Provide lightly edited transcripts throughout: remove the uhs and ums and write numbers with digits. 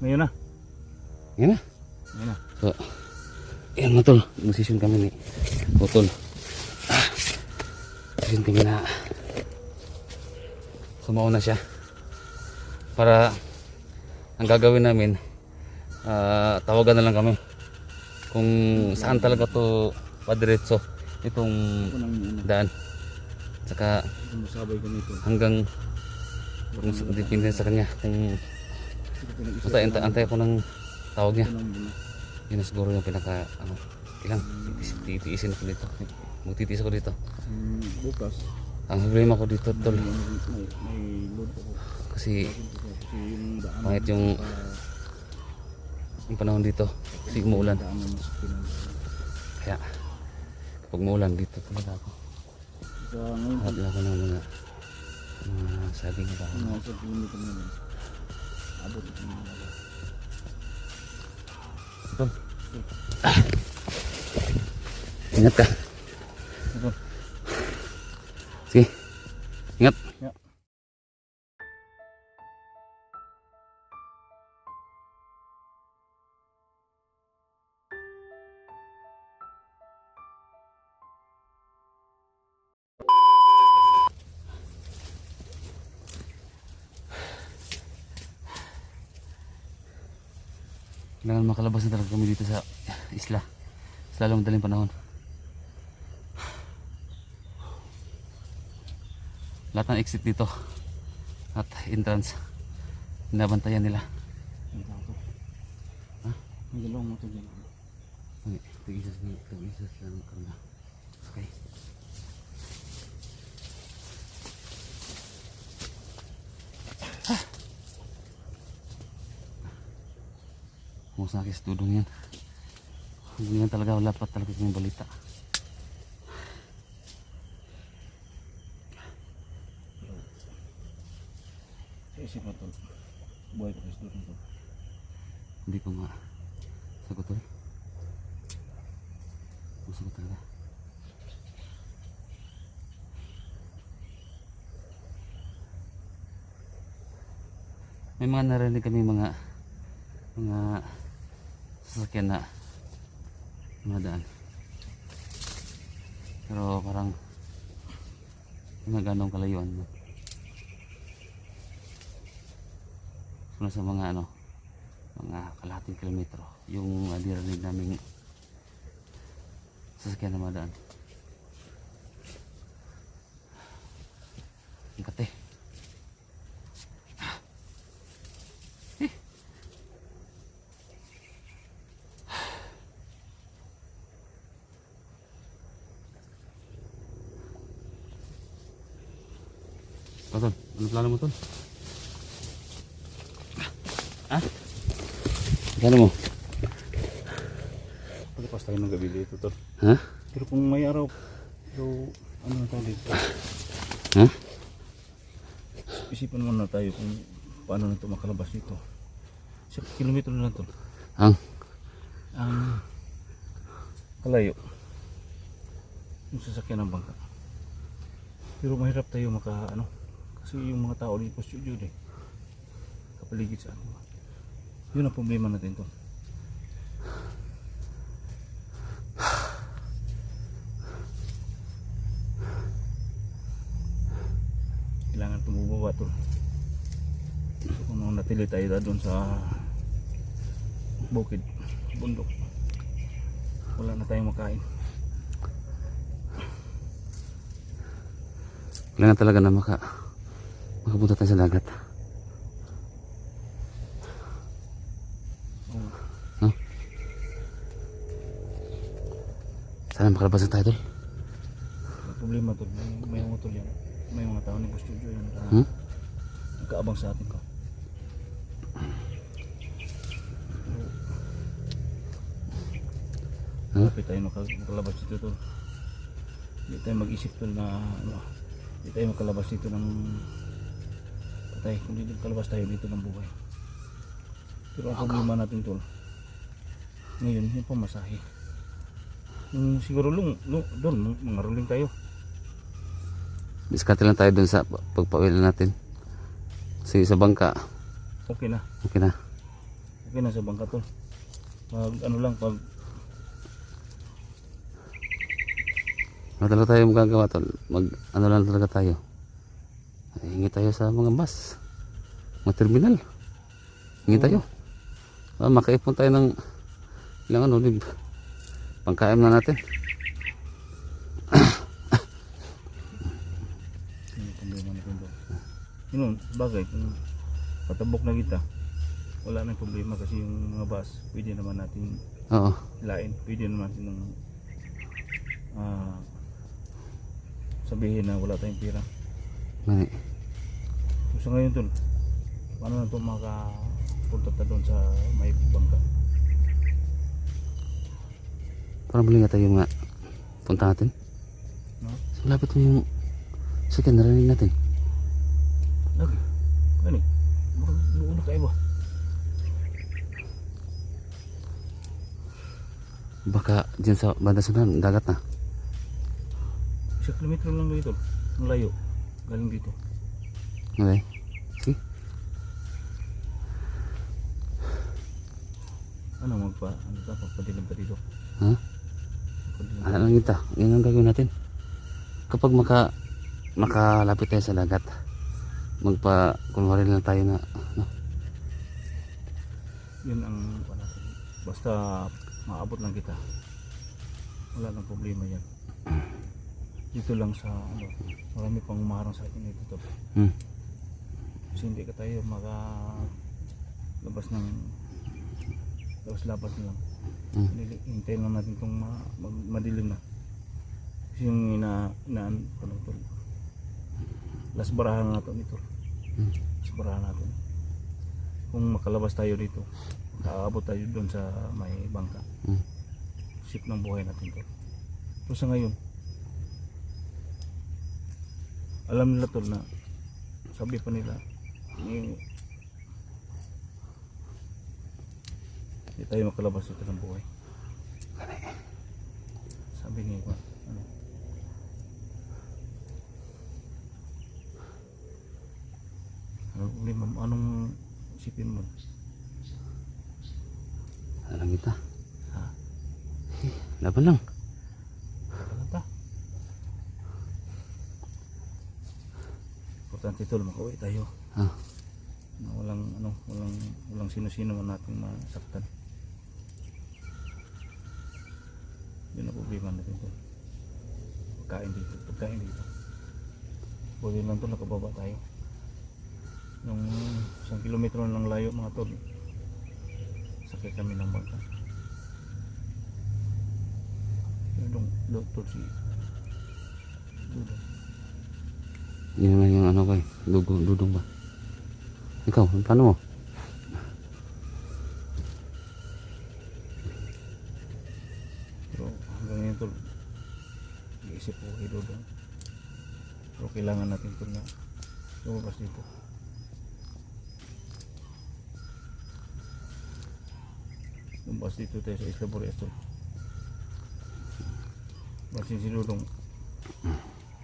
Ngayon na. Yan na. Ngayon na. So, yan mga tol. Musisyon kami ni Utol. Musisyon kami na sumauna siya. Para ang gagawin namin, tawagan na lang kami kung saan talaga to padiretso itong daan. Saka hanggang depende sa kanya kung basta antay ako ng tawag niya. Yun na siguro yung pinaka ilang titiisin ako dito. Magtitiis ako dito. Bukas Ang problema ko dito tol, may load ako. kasi Yung daan pangit yung panahon dito kasi umuulan. Kaya kapag umuulan dito talaga ako sa ngayon harap lang ako ng mga saging na dahon. mga 10 kilometer na lang. Abot ito mga lahat. Tol. Ingat ka. Sige. Ingat. Ya. Kailangan makalabas na talaga kami dito sa isla. Sa lalong madaling panahon. Lahat ng exit dito at entrance binabantayan nila. Ha? May dalawang motor dyan. Okay, tig-isas lang karna. Okay. Kung sa akin studong yan. Hindi yan talaga, wala pa talaga yung balita. Sa isip mo tol, buhay ko sa student tol. Hindi ko sagot tol. Masagot talaga. May mga narinig kami mga sasakyan na daan. Pero parang hindi ganong kalayuan. Sa mga mga kalahating kilometro yung narinig naming sasakyan na madaan. Ang kate. Tol, ano plano mo tol? Ha? Plano mo? Pagkapas tayo ng gabi dito tol. Ha? Pero kung may araw, pero ano na tayo dito? Ha? Isipan muna tayo kung paano na ito makalabas dito. 1 kilometro na lang tol. Ang kalayo. Yung sasakyan ng bangka. Pero mahirap tayo kasi yung mga tao dito studio eh. Kapaligid sa atin. Yun ang problema natin to. Kailangan tumubaba to. So kung natili tayo doon sa bukid, bundok, wala na tayong makain. Kailangan talaga na makapunta tayo sa dagat. Huh? Sana makalabas na tayo tol. Ang problema to, may motor yan. May mga tao ni Boss Jojo yan. Nagkaabang sa atin ko. Kapit tayo makalabas dito tol. Hindi tayo mag-isip tol na hindi tayo makalabas dito ng patay. Kung hindi makalabas tayo dito ng buhay. Pero ang problema natin tol, ngayon yung pamasahe. Yung siguro doon mga rolling tayo. Diskarte lang tayo dun sa pagpawil natin. Kasi sa bangka Okay na. okay na. Okay na sa bangka tol. Pag ano lang, pag Ano talaga tayo magagawa tol? Ano lang talaga tayo? Hingi tayo sa mga bus, mga terminal. Hingi tayo. Makaipon tayo ng ilang ano, pangkain na natin. yung problema natin tol. Yun, bagay, kung patabok na kita, wala nang problema kasi yung mga bus, pwede naman natin Oo. lain, pwede naman natin ng sabihin na wala tayong pera. Mani. So ngayon tol, paano na ito makapunta ta doon sa may bangka? Parang mali nga tayo nga punta natin. No? So, lapit mo yung second narinig natin. Lagi, gani, doon na kayo ba? Baka dyan sa banda sunan, dagat na. 1 kilometro lang dito, ang layo, galing dito. Okay. Sige. Ano pagpadilim pa dito? Ha? Pagpadilim. Ano lang kita? Yan ang gagawin natin. Kapag makalapit tayo sa dagat, kunwari lang tayo na ano, Yun ang natin. Basta maabot lang kita, wala nang problema yan. Dito lang sa ano, marami pang umarang sa atin dito. Kasi hindi ka tayo labas ng labas na lang. Hintayin lang natin itong madilim na. Kasi yung ano to, last barahan natin ito. Last barahan natin. Kung makalabas tayo dito, aabot tayo doon sa may bangka. Sip ng buhay natin to. So sa ngayon, alam nila tol na sabi pa nila hindi tayo makalabas dito ng buhay. Sabi niya anong isipin mo? alam kita. Ha? Laban lang. Kalata. Importante tol, makauwi tayo. Na walang sino-sino man natin masaktan. Yun ang problema natin tol. Pagkain dito. Buti lang tol, nakababa tayo. Yung 1 kilometro lang layo mga tol, sakit kami ng bangka. Yung tol si Dudong. Yun naman yung ano ko eh. Dudong ba? Ikaw, paano mo? Pero hanggang ngayon tol, iisip ko kay Dudong. Pero kailangan natin tol na lumabas dito. Lumabas dito tayo sa Isla Boreas tol. Basin si Dudong,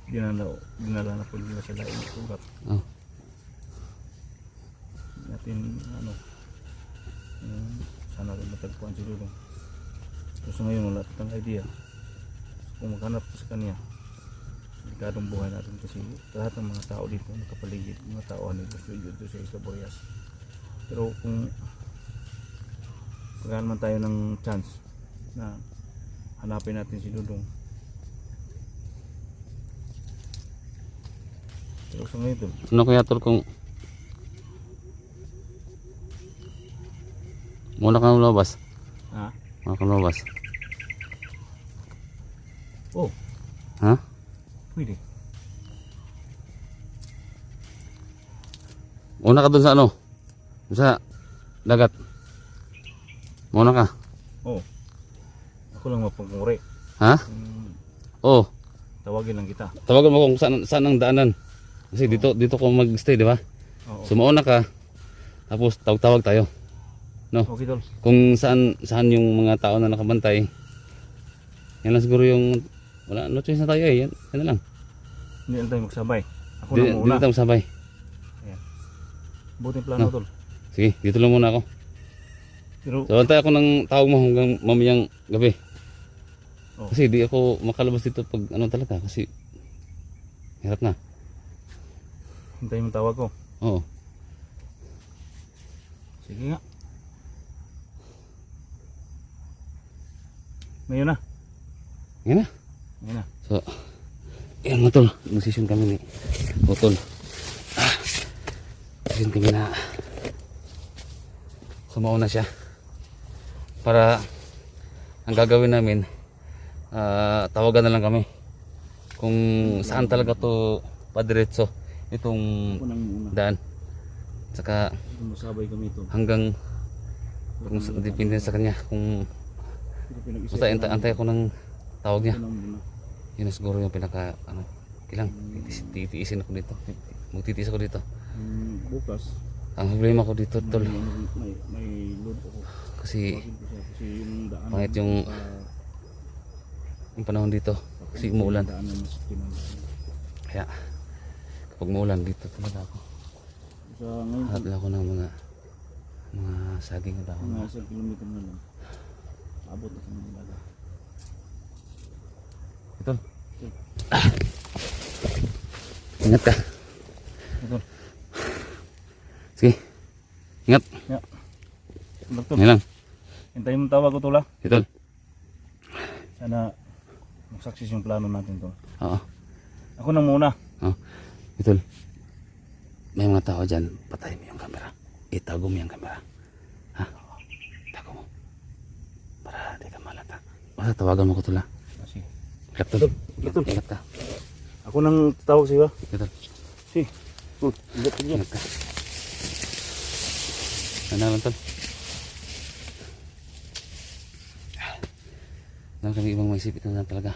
dinala na po nila sa laing sugat. Natin sana rin matagpuan si Dudong. So ngayon wala tayong idea. So, kung maghanap sa kanya, delikadong buhay natin kasi lahat ng mga tao dito nakapaligid, mga tao nito dito sa Isla Boreas. Pero kung pagkaan man tayo ng chance na hanapin natin si Dudong. Pero sa ngayon tol, Ano kaya tol kung muna ka lumabas? ha? Muna ka lumabas? Oh, Ha? pwede. Una ka dun sa ano? Sa dagat. Muna ka. Oh, ako lang mapagmuri. Ha? Oh, Tawagin lang kita. tawagan mo kung saan ang daanan. Kasi dito ko mag-stay, di ba? Oo. So mauna ka. Tapos tawag tayo. No? Okay tol. Kung saan yung mga tao na nakabantay. Yan lang siguro yung no choice na tayo eh. Yan na lang. Hindi lang tayo magsabay. Ako Di na muna. tayo sabay. Ayan. Buting plano No. tol. Sige, dito lang muna ako. Pero, So antay ako ng tawag mo hanggang mamayang gabi. Oh. Kasi di ako makalabas dito pag ano talaga kasi hirap na. hintayin mo tawag ko. Oo. Sige nga. Ngayon na. Yan na. Ngayon na. So, yan mga tol, mag-session kami ni Utol. Session kami na sumauna siya. Para ang gagawin namin, tawagan na lang kami. Kung saan talaga to padiretso itong Ako nang muna. daan. Saka Masabay kami ito. hanggang kung depende sa kanya kung basta antay ako ng tawag niya. Ako nang muna. Yun na siguro yung pinaka ano, kilang titiisin ako dito. Magtitiis ako dito. Bukas, Ang problema ko dito tol may load ako. kasi Tawagin ko siya kasi yung daan. pangit yung panahon dito kasi umuulan. Daan na masakyan. Kaya kapag umuulan dito talaga ako. Sa ngayon, Hanap ako ng mga saging na dahon. mga 1 kilometer na lang. Abot ako ng baga. Ito. Ingat ka. Ito. Sige. Ingat. Doktor, Ngayon lang. hintayin mo tawag ko tula. Ito. Sana magsaksis yung plano natin to. Oo. Ako nang muna. Oh. Ito. May mga tao dyan. Patayin mo yung camera. Itago mo yung camera. Ha? Tago mo. Para di ka malata. Basta tawagan mo ko tula. Sige. Ingat tol. Ito. Ingat ka. Ako nang tawag sa iyo. Ito. Sige. Ingat ka dyan. Ingat ka. Ano lang tol? Lang kami ibang maisip ito na talaga.